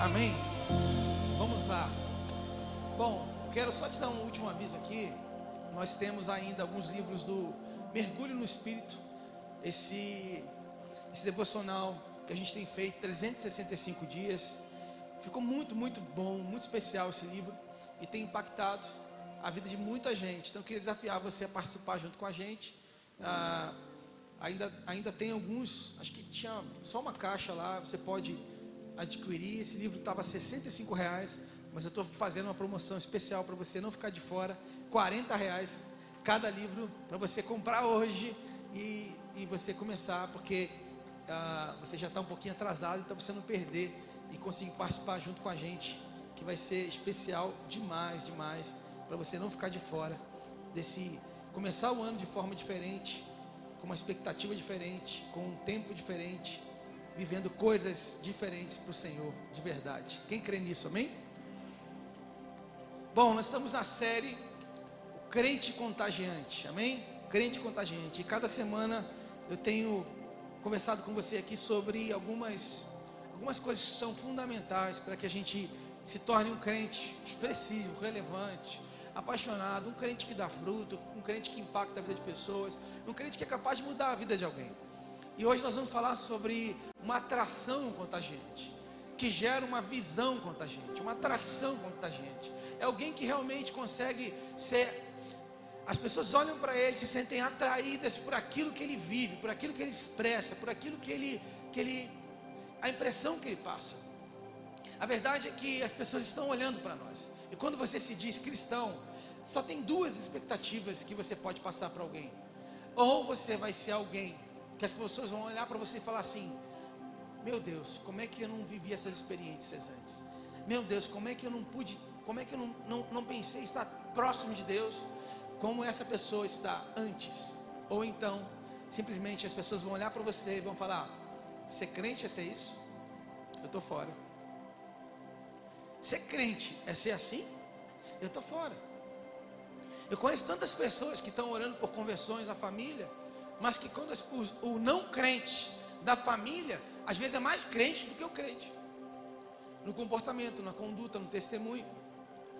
Amém? Vamos lá. Bom, quero só te dar um último aviso aqui. Nós temos ainda alguns livros do Mergulho no Espírito. Esse devocional que a gente tem feito 365 dias. Ficou muito bom, muito especial esse livro. E tem impactado a vida de muita gente. Então eu queria desafiar você a participar junto com a gente. Ainda tem alguns, acho que tinha só uma caixa lá, você pode adquirir. Esse livro estava R$ 65, mas eu estou fazendo uma promoção especial para você não ficar de fora. R$ 40 cada livro, para você comprar hoje e você começar, porque você já está um pouquinho atrasado, então você não perder e conseguir participar junto com a gente, que vai ser especial demais, para você não ficar de fora desse, começar o ano de forma diferente, com uma expectativa diferente, com um tempo diferente, vivendo coisas diferentes para o Senhor, de verdade. Quem crê nisso, amém? Bom, nós estamos na série O Crente Contagiante, amém? Crente Contagiante. E cada semana eu tenho conversado com você aqui sobre algumas coisas que são fundamentais para que a gente se torne um crente expressivo, relevante, apaixonado, um crente que dá fruto, um crente que impacta a vida de pessoas, um crente que é capaz de mudar a vida de alguém. E hoje nós vamos falar sobre uma atração contagiante, que gera uma visão contagiante, uma atração contagiante. É alguém que realmente consegue ser... As pessoas olham para ele, se sentem atraídas por aquilo que ele vive, por aquilo que ele expressa, por aquilo que ele a impressão que ele passa. A verdade é que as pessoas estão olhando para nós. E quando você se diz cristão, só tem duas expectativas que você pode passar para alguém. Ou você vai ser alguém que as pessoas vão olhar para você e falar assim: meu Deus, como é que eu não vivi essas experiências antes? Meu Deus, como é que eu não pude, como é que eu não pensei estar próximo de Deus como essa pessoa está antes? Ou então, simplesmente as pessoas vão olhar para você e vão falar: ser crente é ser isso? Eu estou fora. Ser crente é ser assim? Eu estou fora. Eu conheço tantas pessoas que estão orando por conversões à família, mas que quando o não crente da família, às vezes é mais crente do que o crente. No comportamento, na conduta, no testemunho,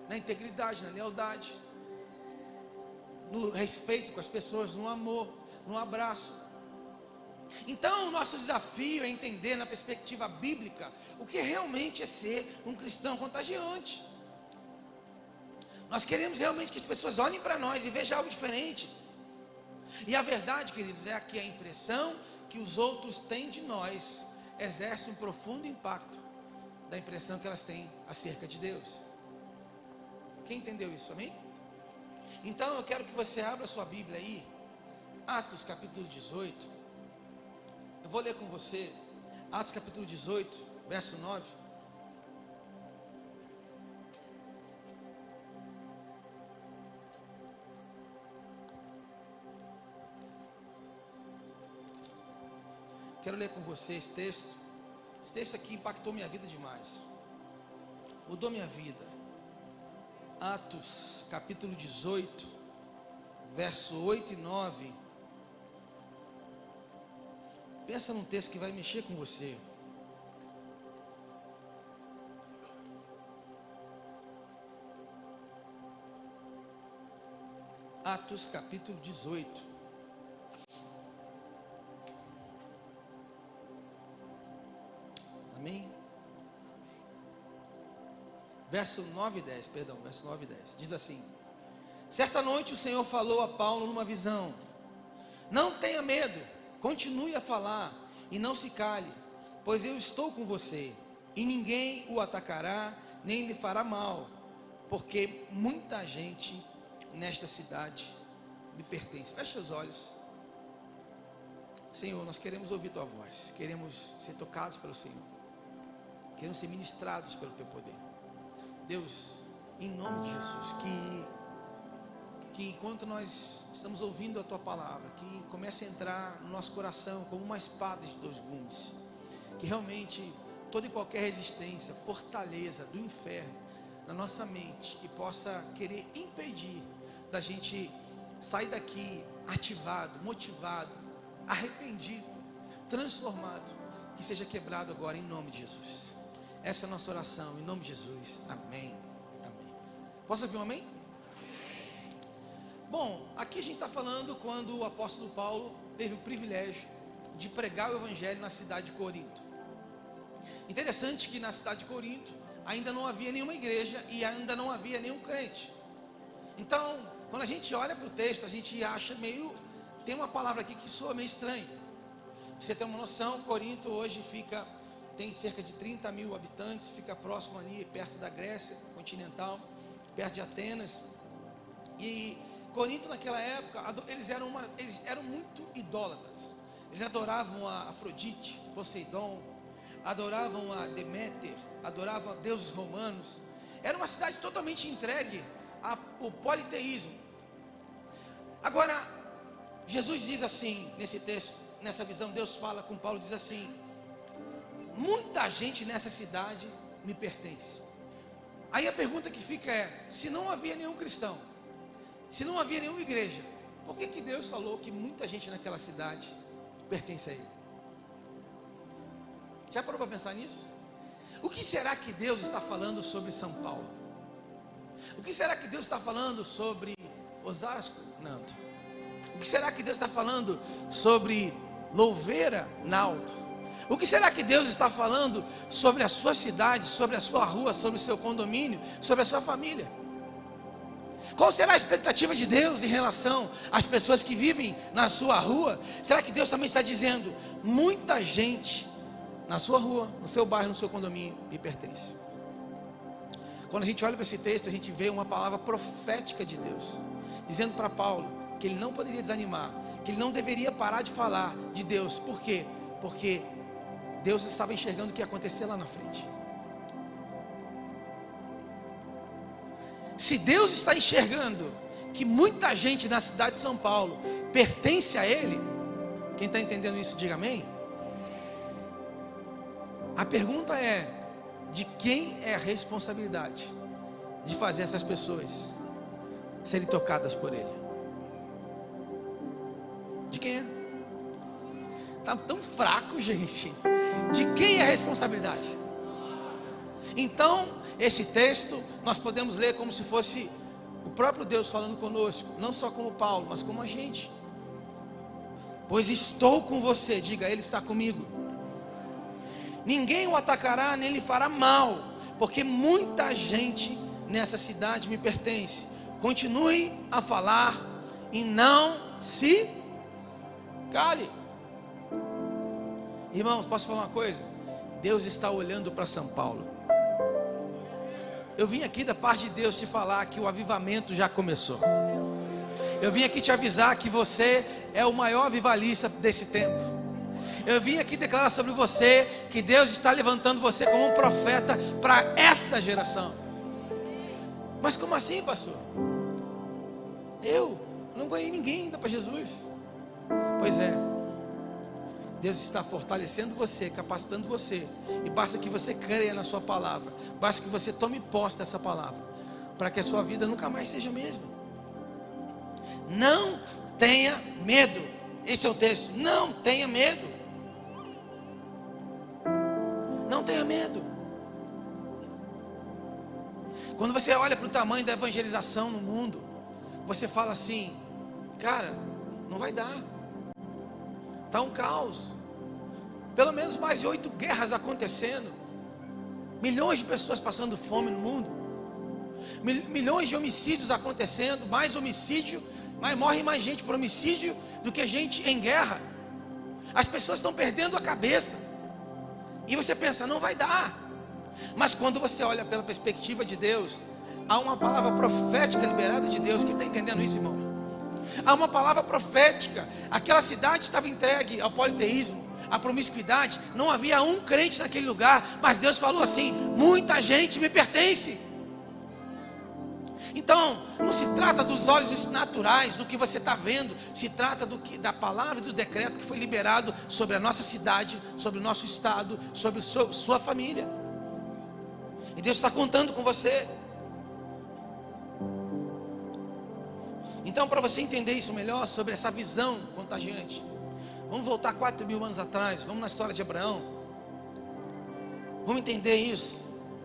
na integridade, na lealdade, no respeito com as pessoas, no amor, no abraço. Então o nosso desafio é entender na perspectiva bíblica o que realmente é ser um cristão contagiante. Nós queremos realmente que as pessoas olhem para nós e vejam algo diferente. E a verdade, queridos, é que a impressão que os outros têm de nós exerce um profundo impacto da impressão que elas têm acerca de Deus. Quem entendeu isso, amém? Então eu quero que você abra sua Bíblia aí, Atos capítulo 18. Eu vou ler com você, Atos capítulo 18, verso 9. Quero ler com você esse texto. Esse texto aqui impactou minha vida demais, mudou minha vida. Atos capítulo 18, verso 8 e 9. Pensa num texto que vai mexer com você. Atos capítulo 18. Amém? Verso 9 e 10, perdão, verso 9 e 10. Diz assim: certa noite o Senhor falou a Paulo numa visão: não tenha medo, continue a falar e não se cale, pois eu estou com você, e ninguém o atacará, nem lhe fará mal, porque muita gente nesta cidade lhe pertence. Feche os olhos. Senhor, nós queremos ouvir tua voz, queremos ser tocados pelo Senhor, queremos ser ministrados pelo teu poder. Deus, em nome de Jesus, que enquanto nós estamos ouvindo a tua palavra, que comece a entrar no nosso coração como uma espada de dois gumes, que realmente toda e qualquer resistência, fortaleza do inferno na nossa mente, que possa querer impedir da gente sair daqui ativado, motivado, arrependido, transformado, que seja quebrado agora em nome de Jesus. Essa é a nossa oração, em nome de Jesus. Amém. Amém. Posso ouvir um amém? Bom, aqui a gente está falando quando o apóstolo Paulo teve o privilégio de pregar o evangelho na cidade de Corinto. Interessante que na cidade de Corinto ainda não havia nenhuma igreja e ainda não havia nenhum crente. Então, quando a gente olha para o texto, a gente acha meio... Tem uma palavra aqui que soa meio estranho. Você tem uma noção, Corinto hoje tem cerca de 30 mil habitantes, fica próximo ali, perto da Grécia continental, perto de Atenas. E Corinto naquela época, eles eram muito idólatras. Eles adoravam a Afrodite, Poseidon, adoravam a Deméter, adoravam a deuses romanos. Era uma cidade totalmente entregue ao politeísmo. Agora, Jesus diz assim, nesse texto, nessa visão, Deus fala com Paulo, diz assim: muita gente nessa cidade me pertence. Aí a pergunta que fica é: se não havia nenhum cristão, se não havia nenhuma igreja, por que Deus falou que muita gente naquela cidade pertence a Ele? Já parou para pensar nisso? O que será que Deus está falando sobre São Paulo? O que será que Deus está falando sobre Osasco, Nanto? O que será que Deus está falando sobre Louveira, Naldo? O que será que Deus está falando sobre a sua cidade, sobre a sua rua, sobre o seu condomínio, sobre a sua família? Qual será a expectativa de Deus em relação às pessoas que vivem na sua rua? Será que Deus também está dizendo: muita gente na sua rua, no seu bairro, no seu condomínio me pertence? Quando a gente olha para esse texto, a gente vê uma palavra profética de Deus, dizendo para Paulo que ele não poderia desanimar, que ele não deveria parar de falar de Deus. Por quê? Porque Deus estava enxergando o que ia acontecer lá na frente. Se Deus está enxergando que muita gente na cidade de São Paulo pertence a Ele, quem está entendendo isso, diga amém. A pergunta é: de quem é a responsabilidade de fazer essas pessoas serem tocadas por Ele? De quem é? Está tão fraco, gente. De quem é a responsabilidade? Então, esse texto nós podemos ler como se fosse o próprio Deus falando conosco, não só como Paulo, mas como a gente. Pois estou com você, diga: Ele está comigo. Ninguém o atacará, nem lhe fará mal, porque muita gente nessa cidade me pertence. Continue a falar e não se cale. Irmãos, posso falar uma coisa? Deus está olhando para São Paulo. Eu vim aqui da parte de Deus te falar que o avivamento já começou. Eu vim aqui te avisar que você é o maior avivalista desse tempo. Eu vim aqui declarar sobre você que Deus está levantando você como um profeta para essa geração. Mas como assim, pastor? Eu não ganhei ninguém ainda para Jesus. Pois é, Deus está fortalecendo você, capacitando você, e basta que você creia na sua palavra, basta que você tome posse dessa palavra, para que a sua vida nunca mais seja a mesma. Não tenha medo. Esse é o texto. Não tenha medo. Não tenha medo. Quando você olha para o tamanho da evangelização no mundo, você fala assim: cara, não vai dar. Está um caos. Pelo menos mais de 8 guerras acontecendo. Milhões de pessoas passando fome no mundo. Milhões de homicídios acontecendo. Mais homicídio, mas morre mais gente por homicídio do que gente em guerra. As pessoas estão perdendo a cabeça. E você pensa: não vai dar. Mas quando você olha pela perspectiva de Deus, há uma palavra profética liberada de Deus. Quem está entendendo isso, irmão? Há uma palavra profética. Aquela cidade estava entregue ao politeísmo, à promiscuidade. Não havia um crente naquele lugar. Mas Deus falou assim: muita gente me pertence. Então, não se trata dos olhos naturais, do que você está vendo. Se trata da palavra e do decreto que foi liberado sobre a nossa cidade, sobre o nosso estado, sobre sua família. E Deus está contando com você. Então, para você entender isso melhor, sobre essa visão contagiante, vamos voltar 4.000 anos atrás. Vamos na história de Abraão. Vamos entender isso.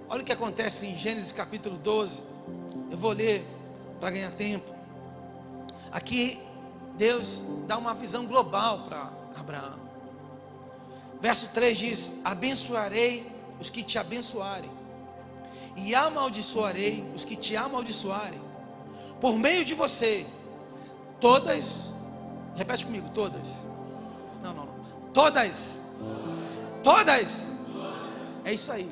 Olha o que acontece em Gênesis capítulo 12. Eu vou ler para ganhar tempo. Aqui Deus dá uma visão global para Abraão. Verso 3 diz: abençoarei os que te abençoarem, e amaldiçoarei os que te amaldiçoarem. Por meio de você, todas, repete comigo, todas. Não. Todas. É isso aí.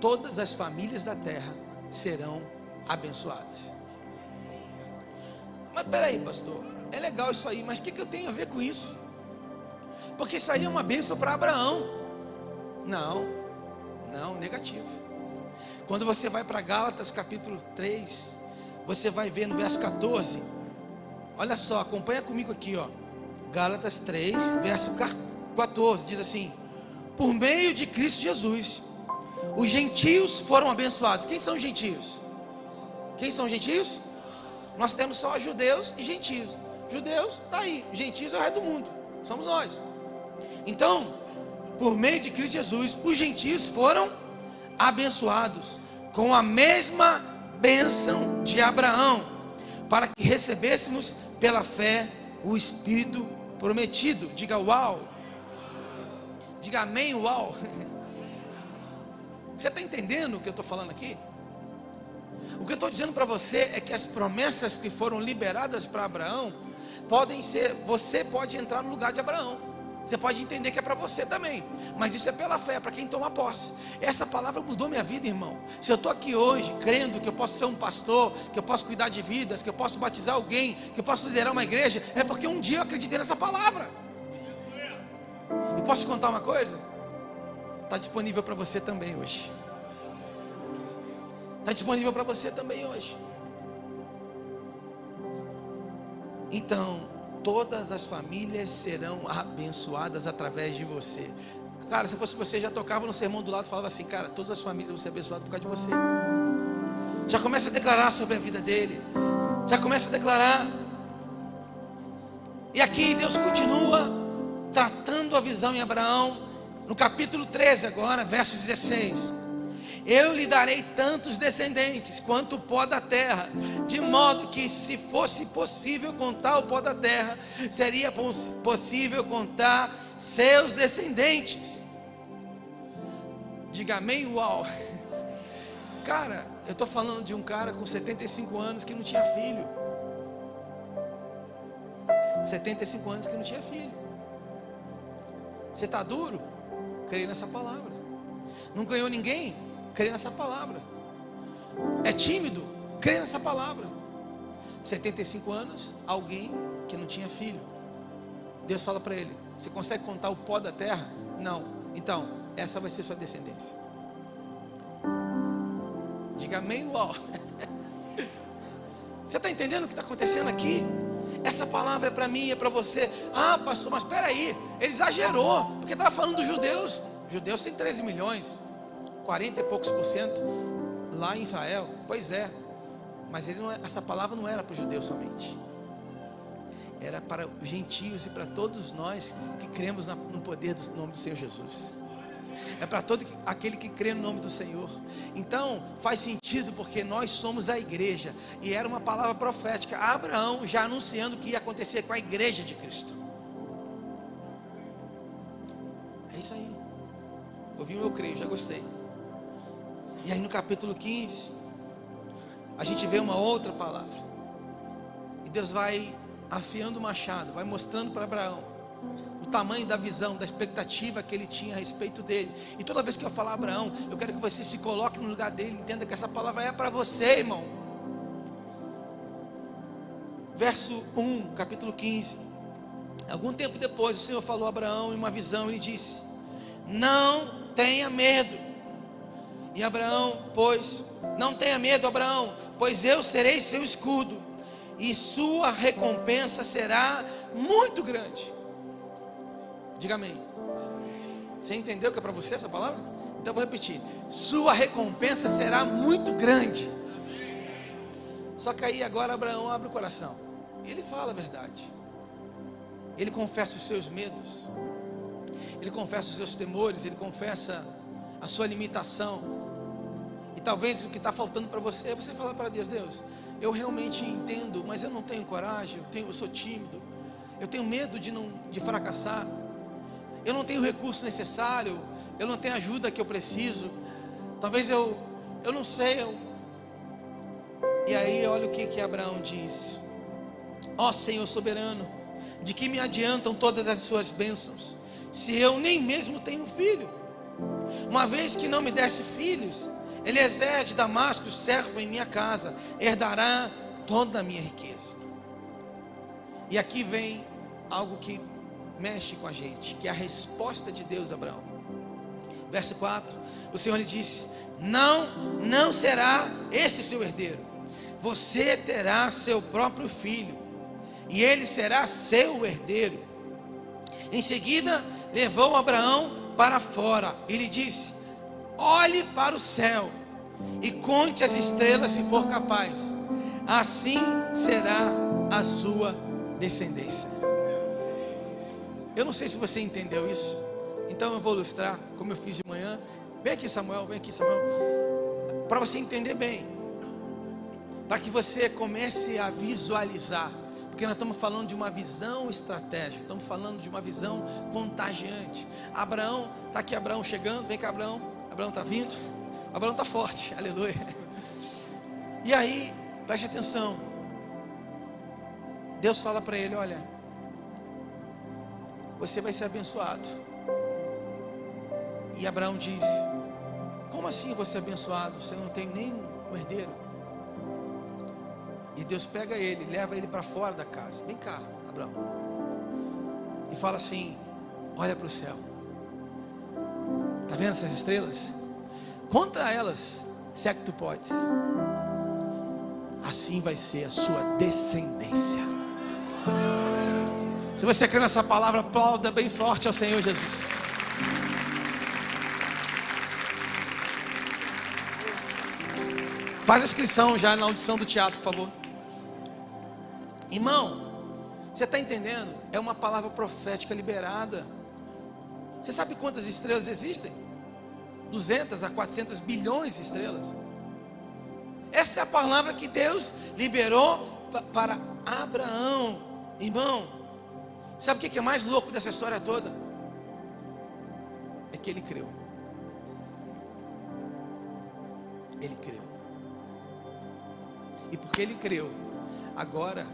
Todas as famílias da terra serão abençoadas. Mas peraí, pastor, é legal isso aí, mas o que eu tenho a ver com isso? Porque isso aí é uma bênção para Abraão. Não, negativo. Quando você vai para Gálatas capítulo 3, você vai ver no verso 14. Olha só, acompanha comigo aqui, ó. Gálatas 3, verso 14, diz assim: por meio de Cristo Jesus, os gentios foram abençoados. Quem são os gentios? Nós temos só judeus e gentios. Judeus, está aí. Gentios é o resto do mundo. Somos nós. Então, por meio de Cristo Jesus, os gentios foram abençoados com a mesma bênção de Abraão, para que recebêssemos pela fé o Espírito prometido. Diga uau. Diga amém, uau. Você está entendendo o que eu estou falando aqui? O que eu estou dizendo para você é que as promessas que foram liberadas para Abraão podem ser, você pode entrar no lugar de Abraão. Você pode entender que é para você também, mas isso é pela fé, para quem toma posse. Essa palavra mudou minha vida, irmão. Se eu estou aqui hoje crendo que eu posso ser um pastor, que eu posso cuidar de vidas, que eu posso batizar alguém, que eu posso liderar uma igreja, é porque um dia eu acreditei nessa palavra. E posso te contar uma coisa? Está disponível para você também hoje. Está disponível para você também hoje. Então, todas as famílias serão abençoadas através de você. Cara, se fosse você, já tocava no sermão do lado e falava assim: cara, todas as famílias vão ser abençoadas por causa de você. Já começa a declarar sobre a vida dele. Já começa a declarar. E aqui Deus continua tratando a visão em Abraão. No capítulo 13 agora, verso 16: eu lhe darei tantos descendentes quanto o pó da terra, de modo que, se fosse possível contar o pó da terra, seria possível contar seus descendentes. Diga amém, uau. Cara, eu estou falando de um cara com 75 anos que não tinha filho. 75 anos que não tinha filho. Você está duro? Creio nessa palavra. Não ganhou ninguém? Creio nessa palavra. É tímido? Creio nessa palavra. 75 anos, alguém que não tinha filho. Deus fala para ele: você consegue contar o pó da terra? Não. Então, essa vai ser sua descendência. Diga amém, uau. Você está entendendo o que está acontecendo aqui? Essa palavra é para mim, é para você. Ah, pastor, mas espera aí, ele exagerou, porque estava falando dos judeus. Judeus tem 13 milhões, 40 e poucos % lá em Israel. Pois é, mas essa palavra não era para os judeus somente, era para os gentios e para todos nós que cremos no poder do nome do Senhor Jesus. É para todo aquele que crê no nome do Senhor. Então faz sentido, porque nós somos a igreja. E era uma palavra profética, Abraão já anunciando o que ia acontecer com a igreja de Cristo. É isso aí. Ouviu? Eu creio, já gostei. E aí no capítulo 15 a gente vê uma outra palavra. E Deus vai afiando o machado, vai mostrando para Abraão o tamanho da visão, da expectativa que ele tinha a respeito dele. E toda vez que eu falar Abraão, eu quero que você se coloque no lugar dele, entenda que essa palavra é para você, irmão. Verso 1, capítulo 15. Algum tempo depois, o Senhor falou a Abraão em uma visão. Ele disse: não tenha medo. E Abraão, não tenha medo, Abraão, pois eu serei seu escudo, e sua recompensa será muito grande. Diga amém. Você entendeu que é para você essa palavra? Então eu vou repetir: sua recompensa será muito grande. Só que aí agora Abraão abre o coração, ele fala a verdade, ele confessa os seus medos, ele confessa os seus temores, ele confessa a sua limitação. E talvez o que está faltando para você é você falar para Deus: Deus, eu realmente entendo, mas eu não tenho coragem, eu sou tímido, eu tenho medo de fracassar, eu não tenho o recurso necessário, eu não tenho a ajuda que eu preciso, talvez eu não sei. E aí olha o que Abraão diz: ó Senhor soberano, de que me adiantam todas as suas bênçãos, se eu nem mesmo tenho filho? Uma vez que não me desse filhos, Eliezer de Damasco, servo em minha casa, herdará toda a minha riqueza. E aqui vem algo que mexe com a gente, que é a resposta de Deus a Abraão. Verso 4, o Senhor lhe disse: não será esse seu herdeiro, você terá seu próprio filho, e ele será seu herdeiro. Em seguida, levou Abraão para fora e lhe disse: olhe para o céu e conte as estrelas, se for capaz, assim será a sua descendência. Eu não sei se você entendeu isso, então eu vou ilustrar como eu fiz de manhã. Vem aqui Samuel, para você entender bem, para que você comece a visualizar, porque nós estamos falando de uma visão estratégica, estamos falando de uma visão contagiante. Abraão, está aqui Abraão chegando, vem cá Abraão está vindo, Abraão está forte, aleluia. E aí, preste atenção, Deus fala para ele: olha, você vai ser abençoado. E Abraão diz: como assim você é abençoado? Você não tem nem um herdeiro. E Deus pega ele, leva ele para fora da casa. Vem cá, Abraão. E fala assim: olha para o céu. Está vendo essas estrelas? Conta elas, se é que tu podes. Assim vai ser a sua descendência. Se você crê nessa palavra, aplauda bem forte ao Senhor Jesus. Faz a inscrição já na audição do teatro, por favor. Irmão, você está entendendo? É uma palavra profética liberada. Você sabe quantas estrelas existem? 200 a 400 bilhões de estrelas. Essa é a palavra que Deus liberou para Abraão. Irmão, sabe o que é mais louco dessa história toda? É que ele creu. Ele creu. E porque ele creu, agora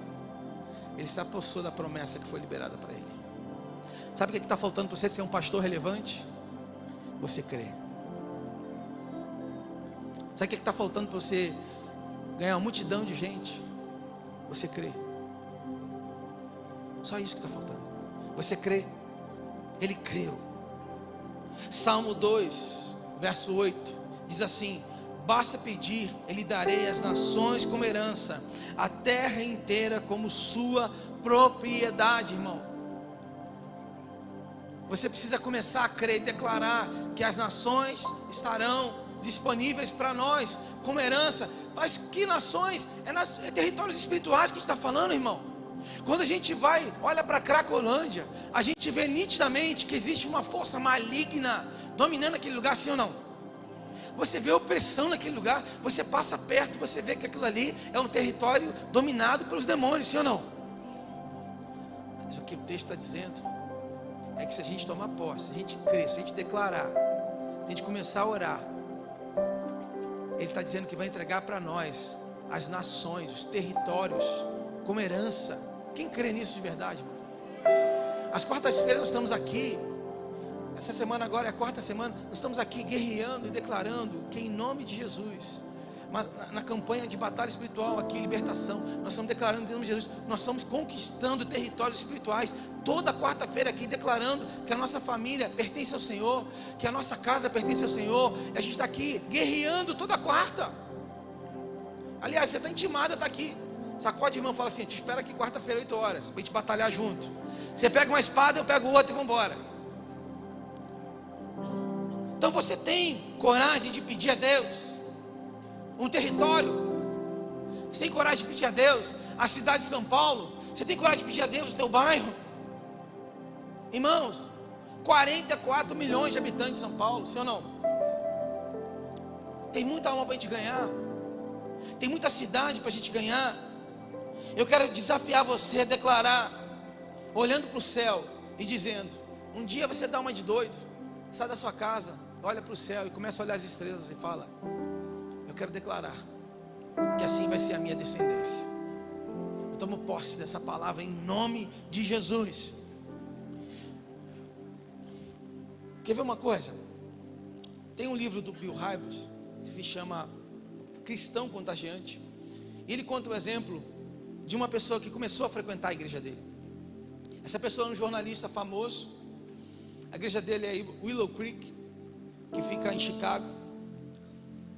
ele se apossou da promessa que foi liberada para ele. Sabe o que está faltando para você ser um pastor relevante? Você crê. Sabe o que está faltando para você ganhar uma multidão de gente? Você crê. Só isso que está faltando. Você crê. Ele creu. Salmo 2, verso 8, diz assim: basta pedir, ele darei as nações como herança, a terra inteira como sua propriedade. Irmão, você precisa começar a crer e declarar que as nações estarão disponíveis para nós como herança. Mas que nações? É territórios espirituais que a gente está falando, irmão. Quando a gente olha para Cracolândia, a gente vê nitidamente que existe uma força maligna dominando aquele lugar, sim ou não? Você vê opressão naquele lugar, você passa perto, você vê que aquilo ali é um território dominado pelos demônios, sim ou não? Mas o que o texto está dizendo é que se a gente tomar posse, se a gente crer, se a gente declarar, se a gente começar a orar, ele está dizendo que vai entregar para nós as nações, os territórios como herança. Quem crê nisso de verdade, irmão? Às quartas-feiras nós estamos aqui. Essa semana agora é a quarta semana. Nós estamos aqui guerreando e declarando que em nome de Jesus, na campanha de batalha espiritual aqui, libertação, nós estamos declarando em nome de Jesus, nós estamos conquistando territórios espirituais. Toda quarta-feira aqui declarando que a nossa família pertence ao Senhor, que a nossa casa pertence ao Senhor. E a gente está aqui guerreando toda quarta. Aliás, você está intimado a estar aqui. Sacode, irmão, fala assim: te espero aqui quarta-feira 8 horas, para a gente batalhar junto. Você pega uma espada, eu pego outra e vamos embora. Então você tem coragem de pedir a Deus um território? Você tem coragem de pedir a Deus a cidade de São Paulo? Você tem coragem de pedir a Deus o teu bairro? Irmãos, 44 milhões de habitantes de São Paulo, sim ou não? Tem muita alma para a gente ganhar. Tem muita cidade para a gente ganhar. Eu quero desafiar você a declarar, olhando para o céu e dizendo: um dia você dá uma de doido, sai da sua casa, olha para o céu e começa a olhar as estrelas e fala: eu quero declarar que assim vai ser a minha descendência. Eu tomo posse dessa palavra em nome de Jesus. Quer ver uma coisa? Tem um livro do Bill Hybels que se chama Cristão Contagiante. E ele conta o exemplo de uma pessoa que começou a frequentar a igreja dele. Essa pessoa é um jornalista famoso. A igreja dele é Willow Creek, que fica em Chicago.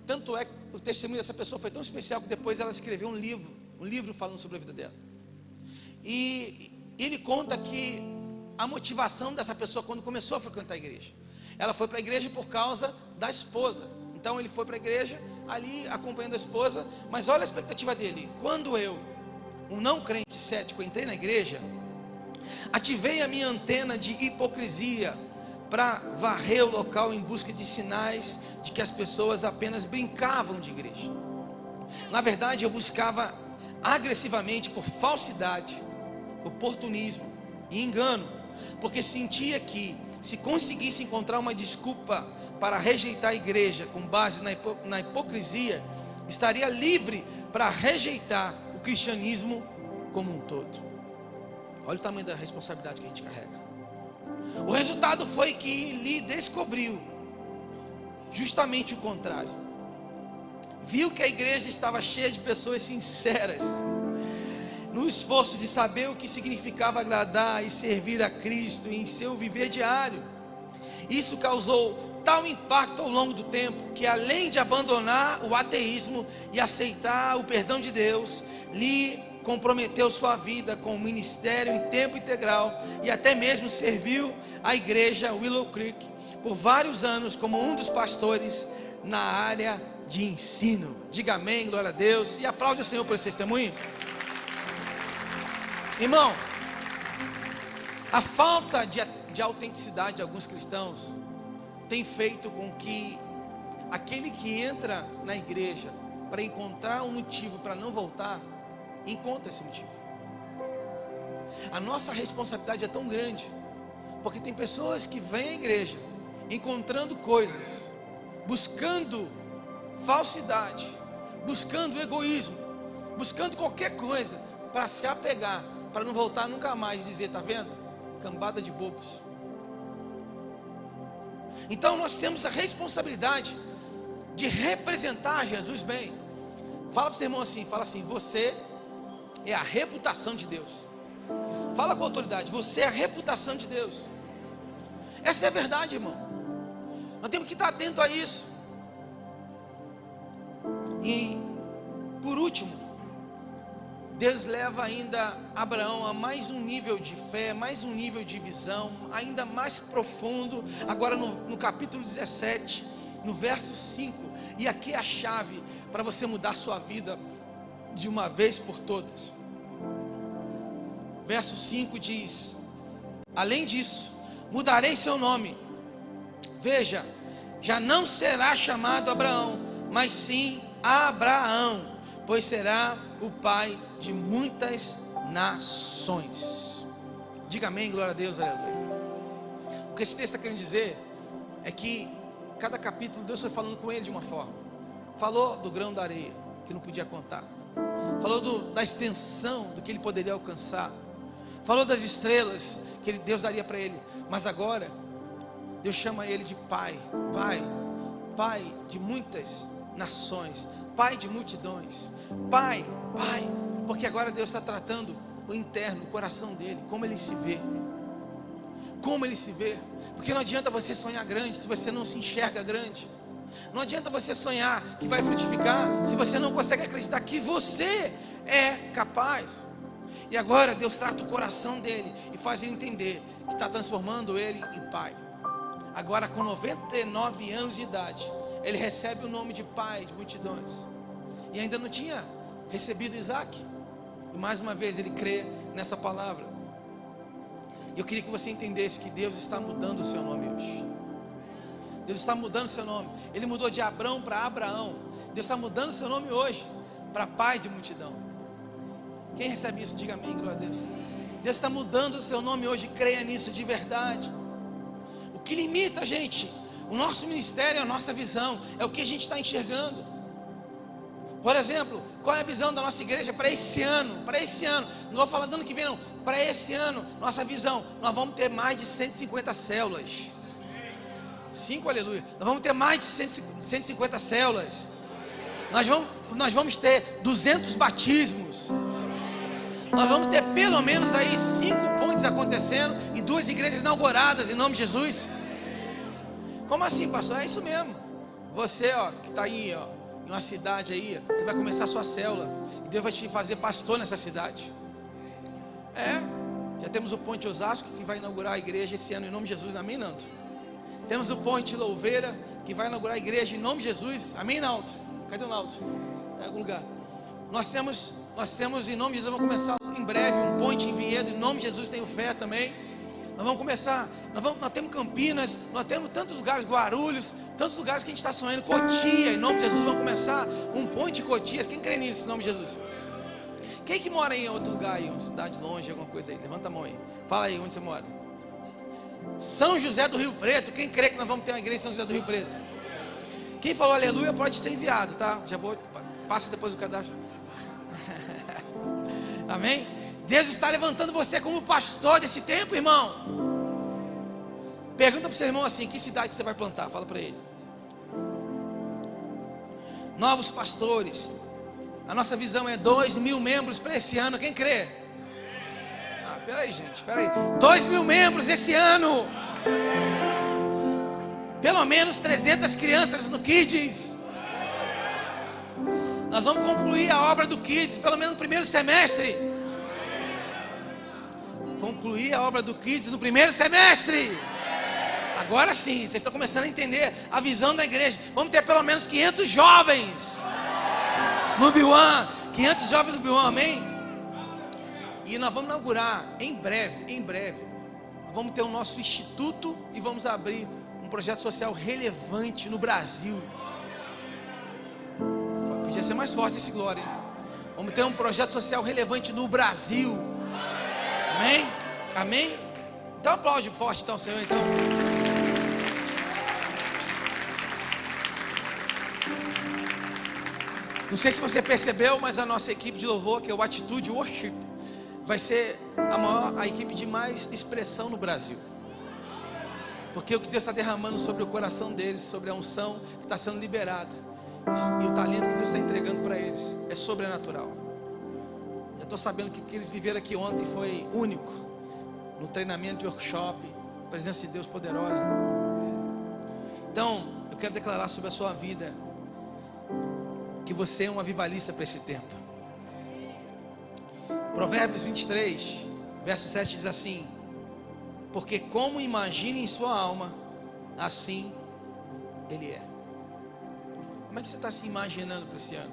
Tanto é que o testemunho dessa pessoa foi tão especial que depois ela escreveu um livro falando sobre a vida dela. E ele conta que a motivação dessa pessoa quando começou a frequentar a igreja, ela foi para a igreja por causa da esposa. Então ele foi para a igreja ali acompanhando a esposa. Mas olha a expectativa dele: quando eu, um não crente cético, entrei na igreja, ativei a minha antena de hipocrisia para varrer o local em busca de sinais de que as pessoas apenas brincavam de igreja. Na verdade, eu buscava agressivamente por falsidade, oportunismo e engano, porque sentia que, se conseguisse encontrar uma desculpa para rejeitar a igreja com base na hipocrisia, estaria livre para rejeitar o cristianismo como um todo. Olha o tamanho da responsabilidade que a gente carrega. O resultado foi que Lee descobriu justamente o contrário. Viu que a igreja estava cheia de pessoas sinceras, no esforço de saber o que significava agradar e servir a Cristo em seu viver diário. Isso causou tal impacto ao longo do tempo, que além de abandonar o ateísmo e aceitar o perdão de Deus, Lee comprometeu sua vida com o ministério em tempo integral e até mesmo serviu a igreja Willow Creek por vários anos como um dos pastores na área de ensino. Diga amém, glória a Deus, e aplaude o Senhor por esse testemunho. Irmão, a falta de autenticidade de alguns cristãos tem feito com que aquele que entra na igreja para encontrar um motivo para não voltar, encontra esse motivo. A nossa responsabilidade é tão grande, porque tem pessoas que vêm à igreja encontrando coisas, buscando falsidade, buscando egoísmo, buscando qualquer coisa para se apegar, para não voltar nunca mais e dizer: está vendo? Cambada de bobos. Então nós temos a responsabilidade de representar Jesus bem. Fala para o seu irmão assim, fala assim: você é a reputação de Deus. Fala com autoridade: você é a reputação de Deus. Essa é a verdade, irmão. Nós temos que estar atento a isso. E por último, Deus leva ainda Abraão a mais um nível de fé, mais um nível de visão, ainda mais profundo. Agora no capítulo 17, no verso 5. E aqui é a chave para você mudar sua vida de uma vez por todas. Verso 5 diz: além disso, mudarei seu nome. Veja, já não será chamado Abraão, mas sim Abraão, pois será o pai de muitas nações. Diga amém, glória a Deus, aleluia. O que esse texto está querendo dizer é que cada capítulo Deus foi falando com ele de uma forma. Falou do grão da areia, que não podia contar. Falou da extensão do que ele poderia alcançar. Falou das estrelas que Deus daria para ele. Mas agora Deus chama ele de pai. Pai de muitas nações, pai de multidões, pai, porque agora Deus está tratando o interno, o coração dele, como ele se vê, porque não adianta você sonhar grande se você não se enxerga grande. Não adianta você sonhar que vai frutificar se você não consegue acreditar que você é capaz. E agora Deus trata o coração dele e faz ele entender que está transformando ele em pai. Agora, com 99 anos de idade, ele recebe o nome de pai de multidões. E ainda não tinha recebido Isaac. E mais uma vez ele crê nessa palavra. Eu queria que você entendesse que Deus está mudando o seu nome hoje. Deus está mudando o seu nome. Ele mudou de Abrão para Abraão. Deus está mudando o seu nome hoje para pai de multidão. Quem recebe isso, diga amém, glória a Deus. Deus está mudando o seu nome hoje, creia nisso de verdade. O que limita a gente, o nosso ministério, a nossa visão, é o que a gente está enxergando. Por exemplo, qual é a visão da nossa igreja para esse ano? Para esse ano, não vou falar do ano que vem não. Para esse ano, nossa visão, nós vamos ter mais de 150 células. 5, aleluia. Nós vamos ter mais de 150 células. Nós vamos ter 200 batismos. Nós vamos ter pelo menos aí 5 pontes acontecendo e 2 igrejas inauguradas em nome de Jesus. Como assim, pastor? É isso mesmo. Você, que está aí, em uma cidade aí, você vai começar a sua célula e Deus vai te fazer pastor nessa cidade. Já temos o Ponte Osasco que vai inaugurar a igreja esse ano em nome de Jesus, amém, Naldo? Temos o Ponte Louveira que vai inaugurar a igreja em nome de Jesus, amém, Naldo? Cadê o Naldo? Está em algum lugar. Nós temos em nome de Jesus, vamos começar em breve um Ponte em Vinhedo, em nome de Jesus, tenho fé também. Nós vamos começar, nós temos Campinas, nós temos tantos lugares, Guarulhos, tantos lugares que a gente está sonhando, Cotia, em nome de Jesus, vamos começar um Ponte em Cotias. Quem crê nisso, em nome de Jesus? Quem que mora em outro lugar aí, uma cidade longe, alguma coisa aí, levanta a mão aí, fala aí onde você mora. São José do Rio Preto, quem crê que nós vamos ter uma igreja em São José do Rio Preto? Quem falou aleluia pode ser enviado, tá? Já vou, passa depois do cadastro. Amém? Deus está levantando você como pastor desse tempo, irmão. Pergunta para o seu irmão assim: que cidade você vai plantar? Fala para ele. Novos pastores. A nossa visão é 2.000 membros para esse ano. Quem crê? Peraí, gente, peraí. 2.000 membros esse ano. Pelo menos 300 crianças no Kids. Nós vamos concluir a obra do Kids pelo menos no primeiro semestre. Concluir a obra do Kids no primeiro semestre. Agora sim, vocês estão começando a entender a visão da igreja. Vamos ter pelo menos 500 jovens no B1. 500 jovens no B1, amém? E nós vamos inaugurar em breve. Vamos ter o nosso instituto e vamos abrir um projeto social relevante no Brasil. Podia ser mais forte esse glória, hein? Vamos ter um projeto social relevante no Brasil. Amém? Amém? Então aplaude forte então, Senhor, então. Não sei se você percebeu, mas a nossa equipe de louvor, que é o Atitude Worship, vai ser a equipe de mais expressão no Brasil. Porque o que Deus está derramando sobre o coração deles, sobre a unção que está sendo liberada, e o talento que Deus está entregando para eles, é sobrenatural. Já estou sabendo que o que eles viveram aqui ontem foi único. No treinamento de workshop, presença de Deus poderosa. Então, eu quero declarar sobre a sua vida que você é um avivalista para esse tempo. Provérbios 23, verso 7 diz assim: porque como imagina em sua alma, assim ele é. Como é que você está se imaginando para esse ano?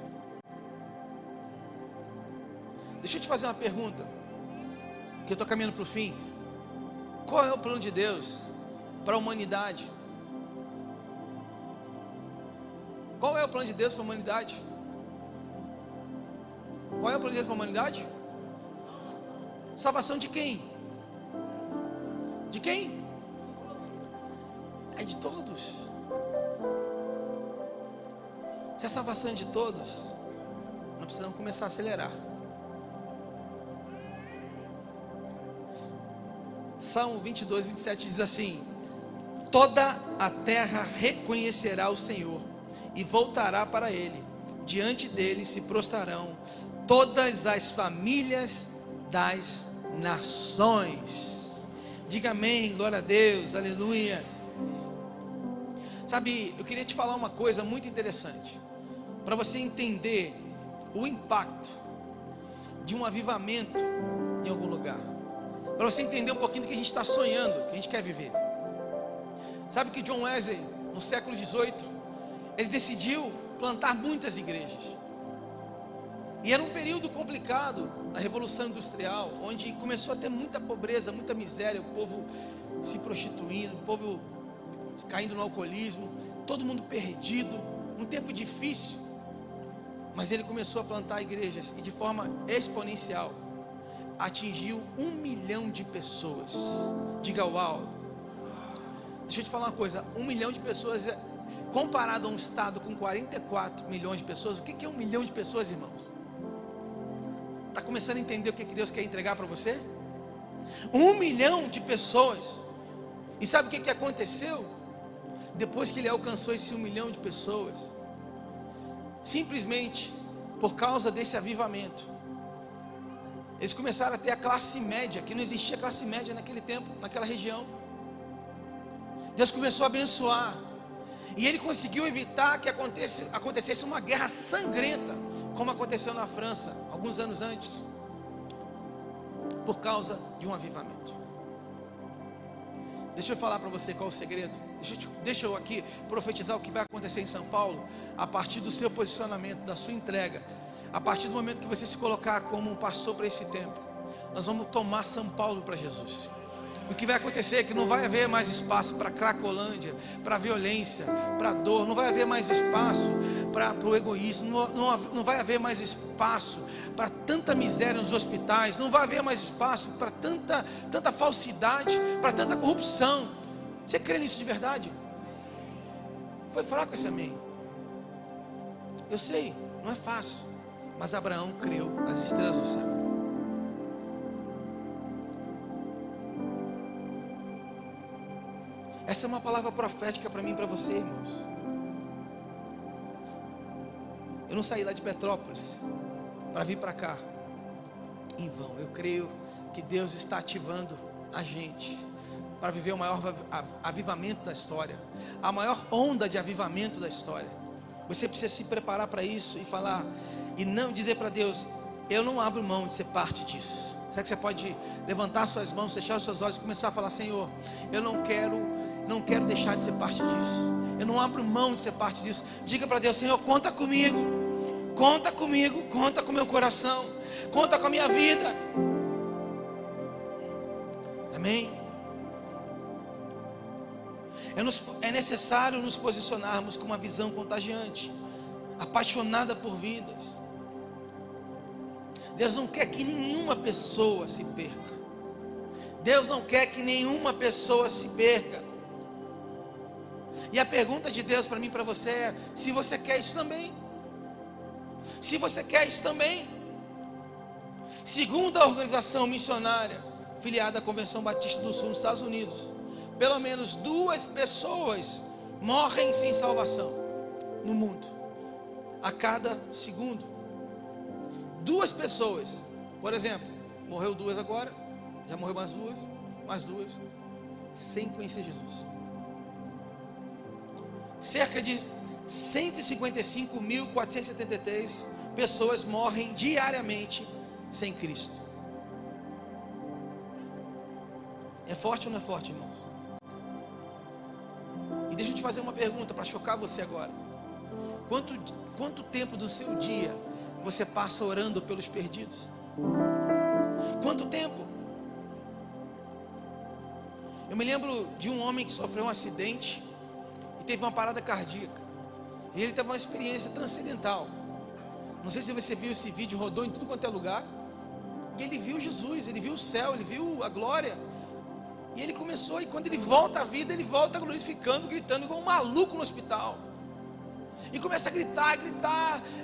Deixa eu te fazer uma pergunta, que eu estou caminhando para o fim. Qual é o plano de Deus para a humanidade? Qual é o plano de Deus para a humanidade? Qual é o plano de Deus para a humanidade? Salvação de quem? De quem? É de todos. Se a salvação é de todos, nós precisamos começar a acelerar. Salmo 22, 27 diz assim: toda a terra reconhecerá o Senhor e voltará para Ele. Diante dele se prostrarão todas as famílias das nações. Diga amém, glória a Deus, aleluia. Sabe, eu queria te falar uma coisa muito interessante, para você entender o impacto de um avivamento em algum lugar, para você entender um pouquinho do que a gente está sonhando, que a gente quer viver. Sabe que John Wesley, no século XVIII, ele decidiu plantar muitas igrejas. E era um período complicado da Revolução Industrial, onde começou a ter muita pobreza, muita miséria, o povo se prostituindo, o povo caindo no alcoolismo, todo mundo perdido, um tempo difícil. Mas ele começou a plantar igrejas e de forma exponencial atingiu 1 milhão de pessoas. Diga uau. Deixa eu te falar uma coisa, 1 milhão de pessoas, comparado a um estado com 44 milhões de pessoas, o que é 1 milhão de pessoas, irmãos? Está começando a entender o que Deus quer entregar para você? 1 milhão de pessoas. E sabe o que aconteceu? Depois que ele alcançou esse 1 milhão de pessoas, simplesmente por causa desse avivamento, eles começaram a ter a classe média, que não existia classe média naquele tempo, naquela região. Deus começou a abençoar, e ele conseguiu evitar que acontecesse uma guerra sangrenta, como aconteceu na França, alguns anos antes, por causa de um avivamento. Deixa eu falar para você qual é o segredo. Deixa eu aqui profetizar o que vai acontecer em São Paulo, a partir do seu posicionamento, da sua entrega, a partir do momento que você se colocar como um pastor para esse tempo. Nós vamos tomar São Paulo para Jesus. O que vai acontecer é que não vai haver mais espaço para cracolândia, para violência, para dor. Não vai haver mais espaço para o egoísmo. Não vai haver mais espaço para tanta miséria nos hospitais. Não vai haver mais espaço para tanta falsidade, para tanta corrupção. Você crê nisso de verdade? Foi fraco esse amém. Eu sei, não é fácil, mas Abraão creu nas estrelas do céu. Essa é uma palavra profética para mim e para você, irmãos. Eu não saí lá de Petrópolis para vir para cá em vão. Eu creio que Deus está ativando a gente para viver o maior avivamento da história, a maior onda de avivamento da história. Você precisa se preparar para isso e falar, e não dizer para Deus: eu não abro mão de ser parte disso. Será que você pode levantar suas mãos, fechar os seus olhos e começar a falar: Senhor, eu não quero deixar de ser parte disso. Eu não abro mão de ser parte disso. Diga para Deus: Senhor, conta comigo, conta com meu coração, conta com a minha vida. Amém? É necessário nos posicionarmos com uma visão contagiante, apaixonada por vidas. Deus não quer que nenhuma pessoa se perca. Deus não quer que nenhuma pessoa se perca. E a pergunta de Deus para mim e para você é: se você quer isso também? Se você quer isso também? Segundo a organização missionária filiada à Convenção Batista do Sul nos Estados Unidos, pelo menos 2 pessoas morrem sem salvação no mundo a cada segundo. 2 pessoas, por exemplo, morreu 2 agora, já morreu mais duas, sem conhecer Jesus. Cerca de 155.473 pessoas morrem diariamente sem Cristo. É forte ou não é forte, irmãos? E deixa eu te fazer uma pergunta para chocar você agora. Quanto tempo do seu dia você passa orando pelos perdidos? Quanto tempo? Eu me lembro de um homem que sofreu um acidente e teve uma parada cardíaca. E ele teve uma experiência transcendental. Não sei se você viu esse vídeo, rodou em tudo quanto é lugar. E ele viu Jesus, ele viu o céu, ele viu a glória. E ele começou, e quando ele volta à vida, ele volta glorificando, gritando igual um maluco no hospital. E começa a gritar,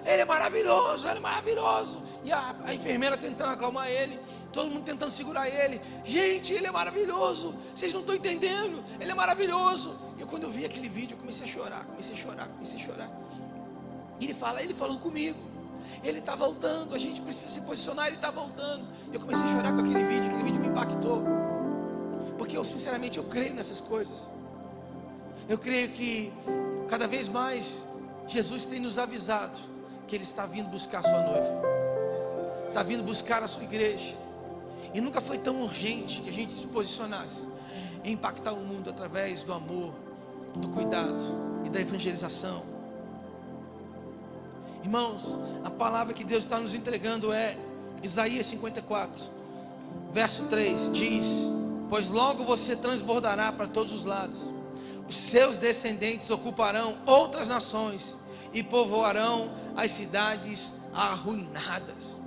ele é maravilhoso, ele é maravilhoso. E a enfermeira tentando acalmar ele, todo mundo tentando segurar ele. Gente, ele é maravilhoso, vocês não estão entendendo, ele é maravilhoso. E quando eu vi aquele vídeo, eu comecei a chorar. E ele falou comigo, ele está voltando, a gente precisa se posicionar, ele está voltando. E eu comecei a chorar com aquele vídeo me impactou. Porque eu sinceramente, eu creio nessas coisas. Eu creio que cada vez mais Jesus tem nos avisado que Ele está vindo buscar a sua noiva, está vindo buscar a sua igreja. E nunca foi tão urgente que a gente se posicionasse em impactar o mundo através do amor, do cuidado e da evangelização. Irmãos, a palavra que Deus está nos entregando é Isaías 54, verso 3, diz: pois logo você transbordará para todos os lados, Os seus descendentes ocuparão outras nações e povoarão as cidades arruinadas.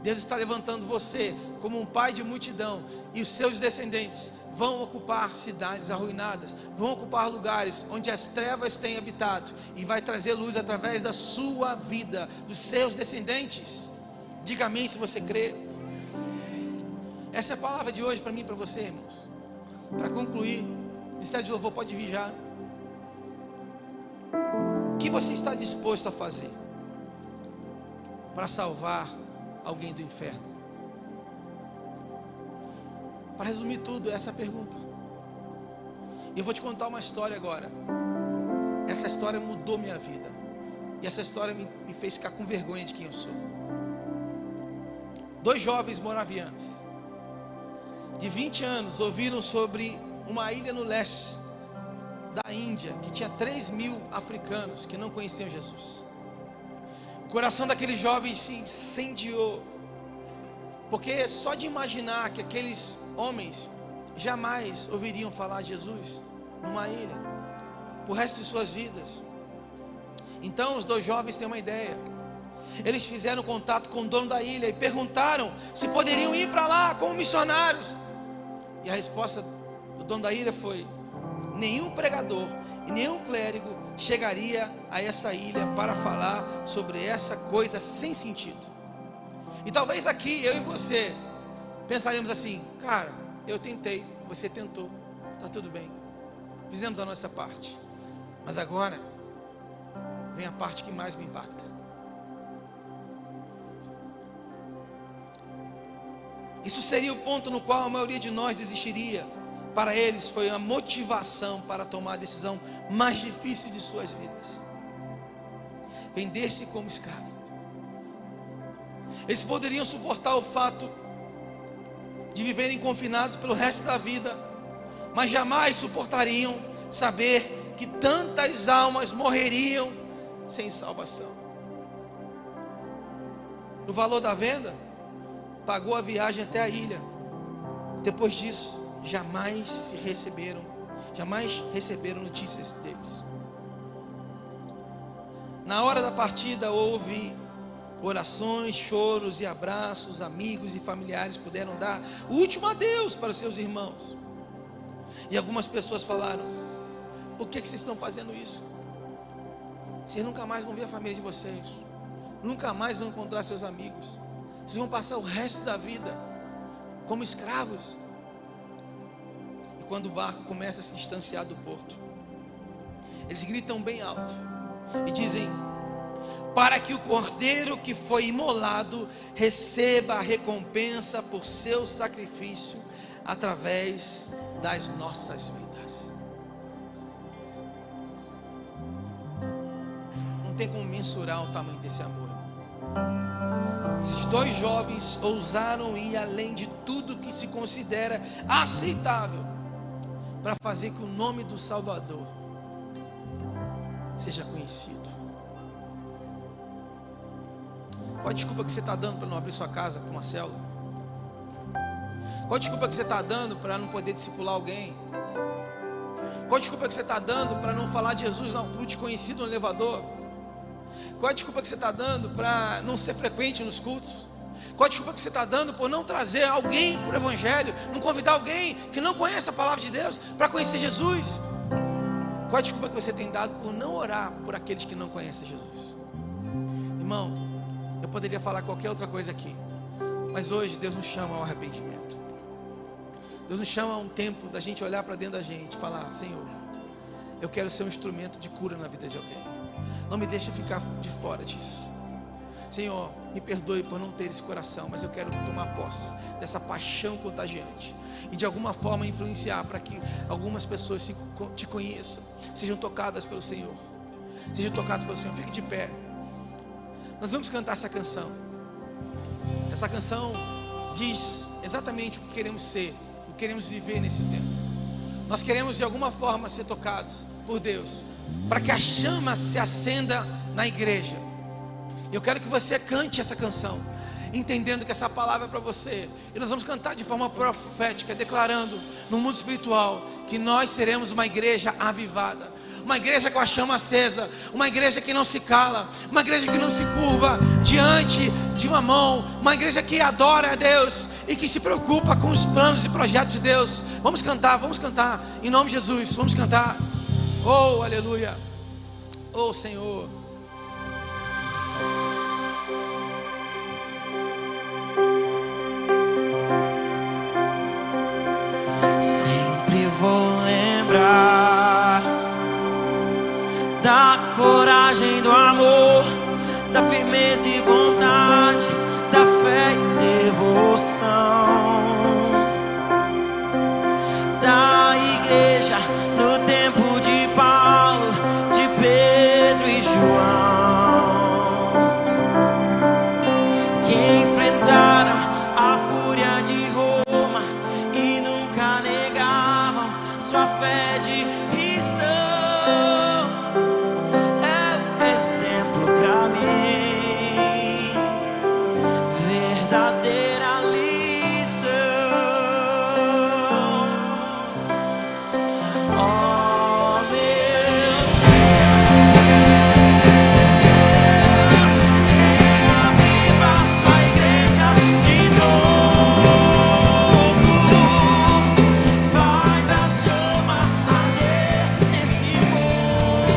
Deus está levantando você como um pai de multidão, e os seus descendentes vão ocupar cidades arruinadas, vão ocupar lugares onde as trevas têm habitado, e vai trazer luz através da sua vida, dos seus descendentes. Diga amém se você crê. Essa é a palavra de hoje para mim e para você, irmãos. Para concluir, o ministério de louvor pode vir já. O que você está disposto a fazer para salvar alguém do inferno? Para resumir tudo, essa é a pergunta. E eu vou te contar uma história agora. Essa história mudou minha vida, e essa história me fez ficar com vergonha de quem eu sou. 2 jovens moravianos de 20 anos ouviram sobre uma ilha no leste da Índia que tinha 3.000 africanos que não conheciam Jesus. O coração daqueles jovens se incendiou, porque só de imaginar que aqueles homens jamais ouviriam falar de Jesus numa ilha pro resto de suas vidas. Então os 2 jovens têm uma ideia. Eles fizeram contato com o dono da ilha e perguntaram se poderiam ir para lá como missionários. E a resposta do dono da ilha foi: nenhum pregador e nenhum clérigo chegaria a essa ilha para falar sobre essa coisa sem sentido. E talvez aqui eu e você pensaríamos assim: cara, eu tentei, você tentou, está tudo bem, fizemos a nossa parte. Mas agora vem a parte que mais me impacta. Isso seria o ponto no qual a maioria de nós desistiria. Para eles foi a motivação para tomar a decisão mais difícil de suas vidas: vender-se como escravo. Eles poderiam suportar o fato de viverem confinados pelo resto da vida, mas jamais suportariam saber que tantas almas morreriam sem salvação. O valor da venda pagou a viagem até a ilha. Depois disso, jamais receberam notícias deles. Na hora da partida houve orações, choros e abraços. Amigos e familiares puderam dar o último adeus para os seus irmãos. E algumas pessoas falaram: por que vocês estão fazendo isso? Vocês nunca mais vão ver a família de vocês, nunca mais vão encontrar seus amigos, vocês vão passar o resto da vida como escravos. E quando o barco começa a se distanciar do porto, eles gritam bem alto e dizem: para que o cordeiro que foi imolado receba a recompensa por seu sacrifício através das nossas vidas. Não tem como mensurar o tamanho desse amor. Esses 2 jovens ousaram ir além de tudo que se considera aceitável para fazer que o nome do Salvador seja conhecido. Qual a desculpa que você está dando para não abrir sua casa para uma célula? Qual a desculpa que você está dando para não poder discipular alguém? Qual a desculpa que você está dando para não falar de Jesus para um desconhecido no elevador? Qual a desculpa que você está dando para não ser frequente nos cultos? Qual a desculpa que você está dando por não trazer alguém para o Evangelho, não convidar alguém que não conhece a palavra de Deus para conhecer Jesus? Qual a desculpa que você tem dado por não orar por aqueles que não conhecem Jesus? Irmão, eu poderia falar qualquer outra coisa aqui, mas hoje Deus nos chama ao arrependimento. Deus nos chama a um tempo da gente olhar para dentro da gente e falar: Senhor, eu quero ser um instrumento de cura na vida de alguém. Não me deixa ficar de fora disso. Senhor, me perdoe por não ter esse coração, mas eu quero tomar posse dessa paixão contagiante e de alguma forma influenciar para que algumas pessoas te conheçam, sejam tocadas pelo Senhor. Sejam tocadas pelo Senhor. Fique de pé. Nós vamos cantar essa canção. Essa canção diz exatamente o que queremos ser, o que queremos viver nesse tempo. Nós queremos de alguma forma ser tocados por Deus, para que a chama se acenda na igreja. Eu quero que você cante essa canção, entendendo que essa palavra é para você. E nós vamos cantar de forma profética, declarando no mundo espiritual que nós seremos uma igreja avivada, uma igreja com a chama acesa, uma igreja que não se cala, uma igreja que não se curva diante de uma mão, uma igreja que adora a Deus e que se preocupa com os planos e projetos de Deus. Vamos cantar em nome de Jesus, vamos cantar. Oh, aleluia, oh Senhor. Sempre vou lembrar da coragem, do amor, da firmeza e vontade, da fé e devoção da igreja no tempo de Paulo, de Pedro e João, que enfrentaram a fúria de Roma e nunca negavam sua fé de cristão. É um exemplo pra mim, verdadeira lição. Oh meu Deus, reaviva sua igreja de novo, faz a chama arder nesse povo,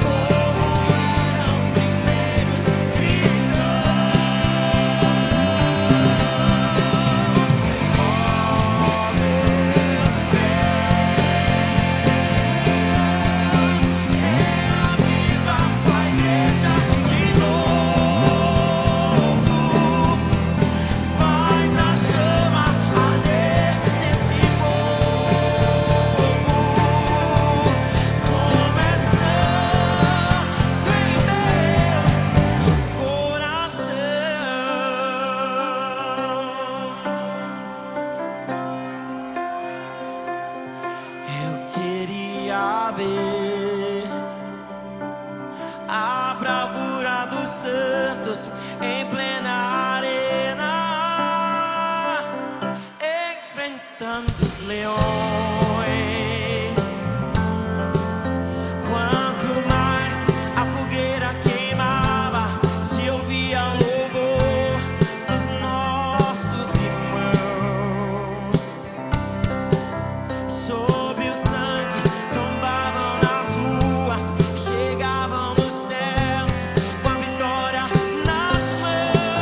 como eram os primeiros cristãos. Oh meu Deus, reaviva sua igreja de novo, faz a chama arder nesse povo, começando em meu coração. Eu queria ver a bravura dos santos em plena arena, enfrentando os leões. Quanto mais a fogueira queimava, se ouvia o louvor dos nossos irmãos. Sob o sangue tombavam nas ruas, chegavam nos céus com a vitória nas mãos.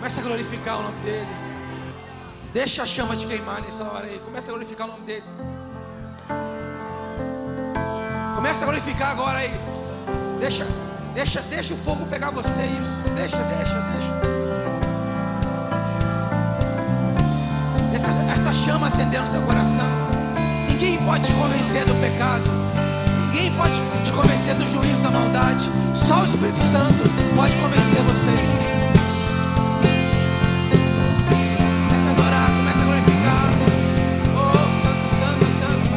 Começa a glorificar o nome dele. Deixa a chama te queimar nessa hora aí. Começa a glorificar o nome dele. Começa a glorificar agora aí. Deixa o fogo pegar você. Isso. Deixa. Essa chama acender no seu coração. Ninguém pode te convencer do pecado. Ninguém pode te convencer do juízo da maldade. Só o Espírito Santo pode convencer você. Começa a adorar, começa a glorificar. Oh, santo, santo, santo.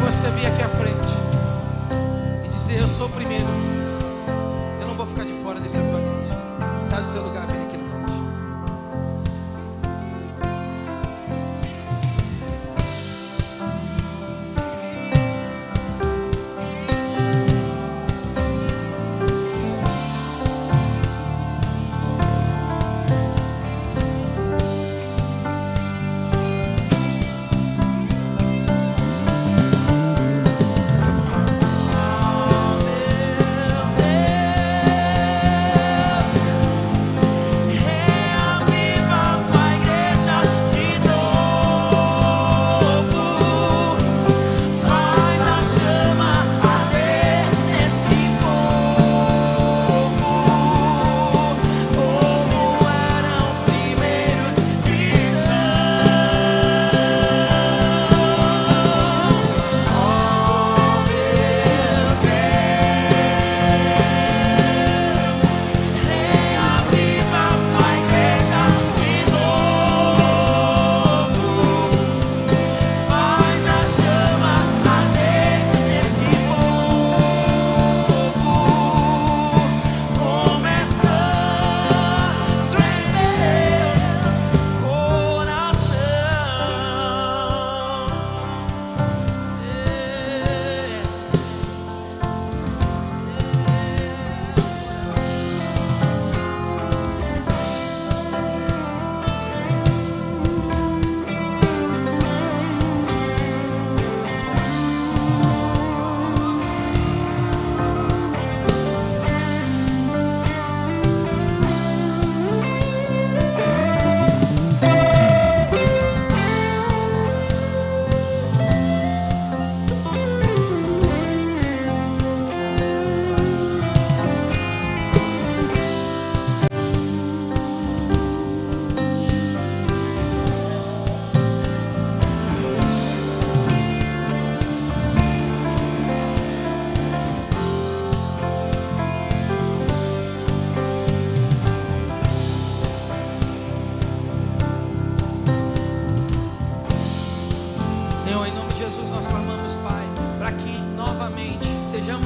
Você vir aqui à frente e dizer: eu sou o primeiro, eu não vou ficar de fora desse avivamento. Sai do seu lugar, vem aqui na frente.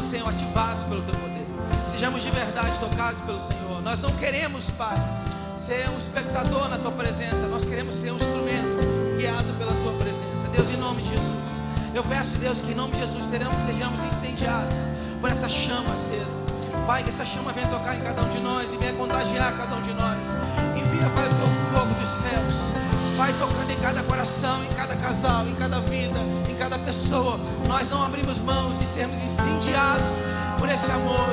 Senhor, ativados pelo Teu poder. Sejamos de verdade tocados pelo Senhor. Nós não queremos, Pai, ser um espectador na Tua presença. Nós queremos ser um instrumento guiado pela Tua presença. Deus, em nome de Jesus, eu peço, Deus, que em nome de Jesus sejamos incendiados por essa chama acesa. Pai, que essa chama venha tocar em cada um de nós e venha contagiar cada um de nós. Envia, Pai, o Teu fogo dos céus, Pai, tocando em cada coração, em cada casal, em cada vida, em cada pessoa. Nós não abrimos mãos de sermos incendiados por esse amor,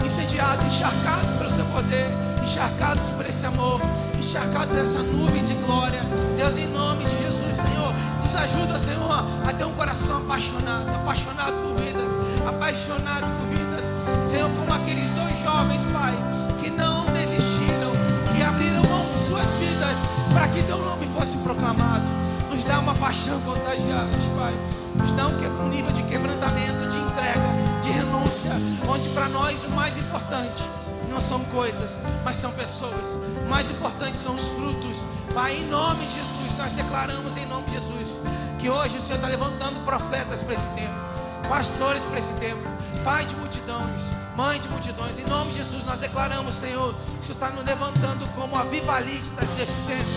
incendiados, encharcados pelo Seu poder, encharcados por esse amor, encharcados por essa nuvem de glória. Deus, em nome de Jesus, Senhor, nos ajuda, Senhor, a ter um coração apaixonado por vidas, apaixonado por vidas, Senhor, como aqueles dois jovens, Pai, que não desistiram, que abriram mão de suas vidas para que Teu nome fosse proclamado. Nos dá uma paixão contagiante, Pai. Nos dá um nível de quebrantamento, de entrega, de renúncia, onde para nós o mais importante não são coisas, mas são pessoas. O mais importante são os frutos. Pai, em nome de Jesus, nós declaramos em nome de Jesus que hoje o Senhor está levantando profetas para esse tempo, pastores para esse tempo, Pai de multidões, Mãe de multidões. Em nome de Jesus nós declaramos, Senhor, que o Senhor está nos levantando como avivalistas desse tempo.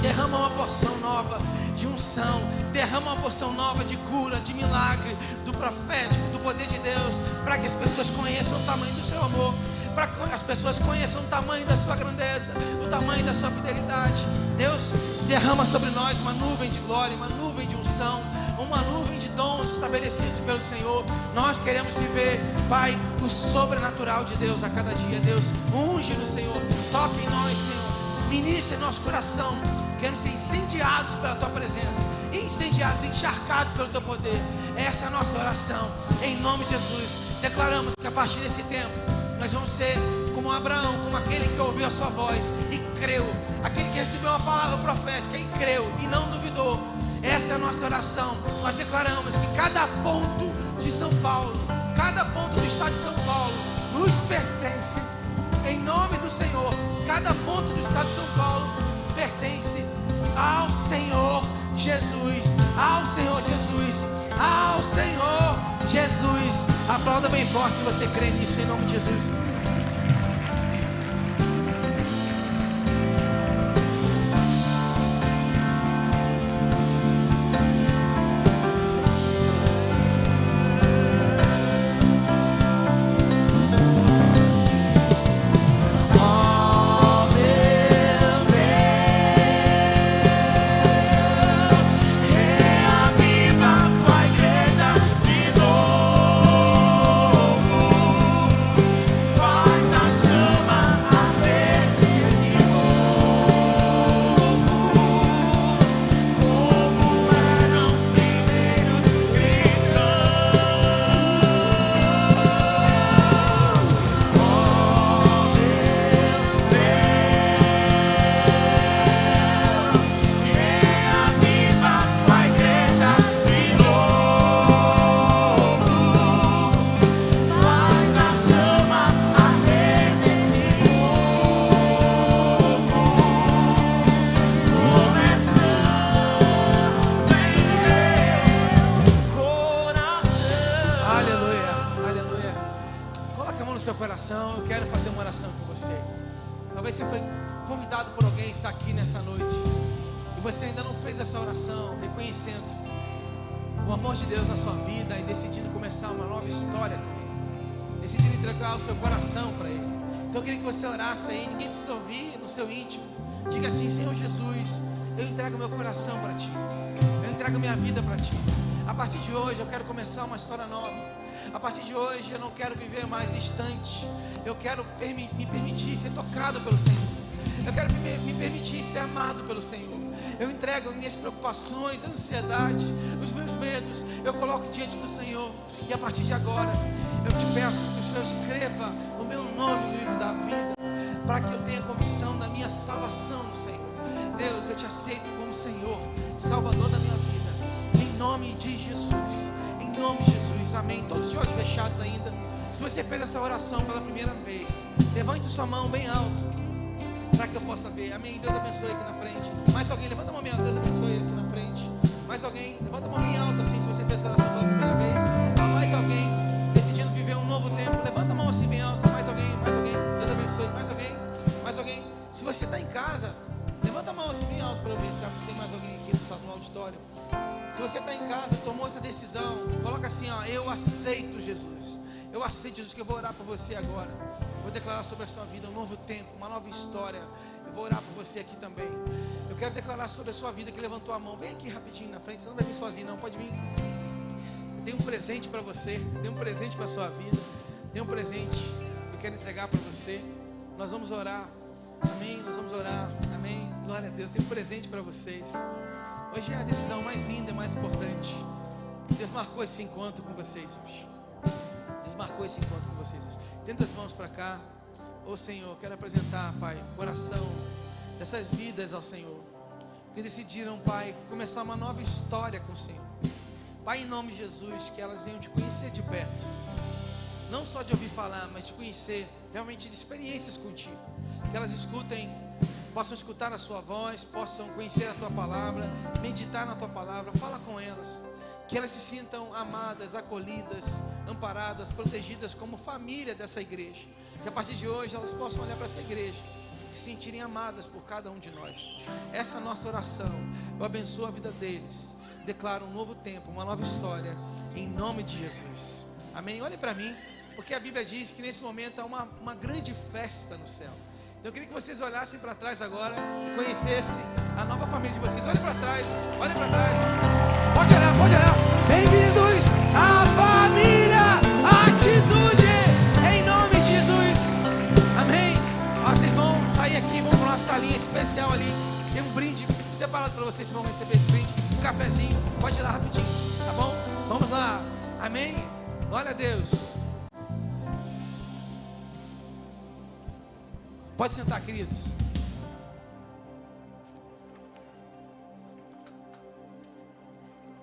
Derrama uma porção nova, de unção. Derrama uma porção nova de cura, de milagre, do profético, do poder de Deus, para que as pessoas conheçam o tamanho do seu amor, para que as pessoas conheçam o tamanho da sua grandeza, o tamanho da sua fidelidade. Deus, derrama sobre nós uma nuvem de glória, uma nuvem de unção, uma nuvem de dons estabelecidos pelo Senhor. Nós queremos viver, Pai, o sobrenatural de Deus a cada dia. Deus, unge no Senhor, toque em nós, Senhor, ministre em nosso coração. Queremos ser incendiados pela Tua presença, incendiados, encharcados pelo Teu poder. Essa é a nossa oração, em nome de Jesus. Declaramos que a partir desse tempo nós vamos ser como Abraão, como aquele que ouviu a sua voz e creu, aquele que recebeu uma palavra profética e creu e não duvidou. Essa é a nossa oração. Nós declaramos que cada ponto de São Paulo, cada ponto do estado de São Paulo nos pertence, em nome do Senhor. Cada ponto do estado de São Paulo pertence ao Senhor Jesus, ao Senhor Jesus, ao Senhor Jesus. Aplauda bem forte se você crê nisso, em nome de Jesus. Eu quero fazer uma oração com você. Talvez você foi convidado por alguém a estar aqui nessa noite e você ainda não fez essa oração, reconhecendo o amor de Deus na sua vida e decidindo começar uma nova história com Ele, decidindo entregar o seu coração para Ele. Então eu queria que você orasse aí, ninguém precisa ouvir, no seu íntimo. Diga assim: Senhor Jesus, eu entrego meu coração para Ti, eu entrego minha vida para Ti. A partir de hoje eu quero começar uma história nova. A partir de hoje eu não quero viver mais distante. Eu quero me permitir ser tocado pelo Senhor. Eu quero me permitir ser amado pelo Senhor. Eu entrego minhas preocupações, a ansiedade, os meus medos, eu coloco diante do Senhor. E a partir de agora eu te peço que o Senhor escreva o meu nome no livro da vida, para que eu tenha convicção da minha salvação no Senhor. Deus, eu te aceito como Senhor, Salvador da minha vida, em nome de Jesus, em nome de Jesus, amém. Todos os olhos fechados ainda. Se você fez essa oração pela primeira vez, levante sua mão bem alto, para que eu possa ver, amém. Deus abençoe aqui na frente. Mais alguém, levanta a mão bem alta. Deus abençoe aqui na frente. Mais alguém, levanta a mão bem alta assim, se você fez essa oração pela primeira vez. Mais alguém decidindo viver um novo tempo, levanta a mão assim bem alta. Mais alguém, Deus abençoe. Mais alguém. Se você está em casa, levanta a mão assim bem alto para eu ver se tem mais alguém aqui no auditório. Se você está em casa, tomou essa decisão, coloca assim, ó: eu aceito Jesus. Eu aceito, Jesus, que eu vou orar por você agora. Vou declarar sobre a sua vida um novo tempo, uma nova história. Eu vou orar por você aqui também. Eu quero declarar sobre a sua vida que levantou a mão. Vem aqui rapidinho na frente, você não vai vir sozinho não, pode vir. Eu tenho um presente para você, tenho um presente para a sua vida. Tenho um presente que eu quero entregar para você. Nós vamos orar, amém, nós vamos orar, amém. Glória a Deus, tenho um presente para vocês. Hoje é a decisão mais linda e mais importante. Deus marcou esse encontro com vocês hoje. Deus marcou esse encontro com vocês hoje. Tenta as mãos para cá. Ô Senhor, quero apresentar, Pai, o coração dessas vidas ao Senhor, que decidiram, Pai, começar uma nova história com o Senhor. Pai, em nome de Jesus, que elas venham te conhecer de perto. Não só de ouvir falar, mas de conhecer realmente de experiências contigo. Que elas possam escutar a sua voz, possam conhecer a tua palavra, meditar na tua palavra. Fala com elas, que elas se sintam amadas, acolhidas, amparadas, protegidas como família dessa igreja. Que a partir de hoje elas possam olhar para essa igreja, se sentirem amadas por cada um de nós. Essa é a nossa oração. eu abençoo a vida deles. Declaro um novo tempo, uma nova história, em nome de Jesus. Amém? Olhe para mim, porque a Bíblia diz que nesse momento há uma grande festa no céu. Então eu queria que vocês olhassem para trás agora e conhecessem a nova família de vocês. Olhem para trás, olhem para trás. Pode olhar, pode olhar. Bem-vindos à família Atitude, em nome de Jesus. Amém? Vocês vão sair aqui, vão para uma salinha especial ali. Tem um brinde separado para vocês que vão receber esse brinde. Um cafezinho, pode ir lá rapidinho, tá bom? Vamos lá, amém? Glória a Deus. Pode sentar, queridos.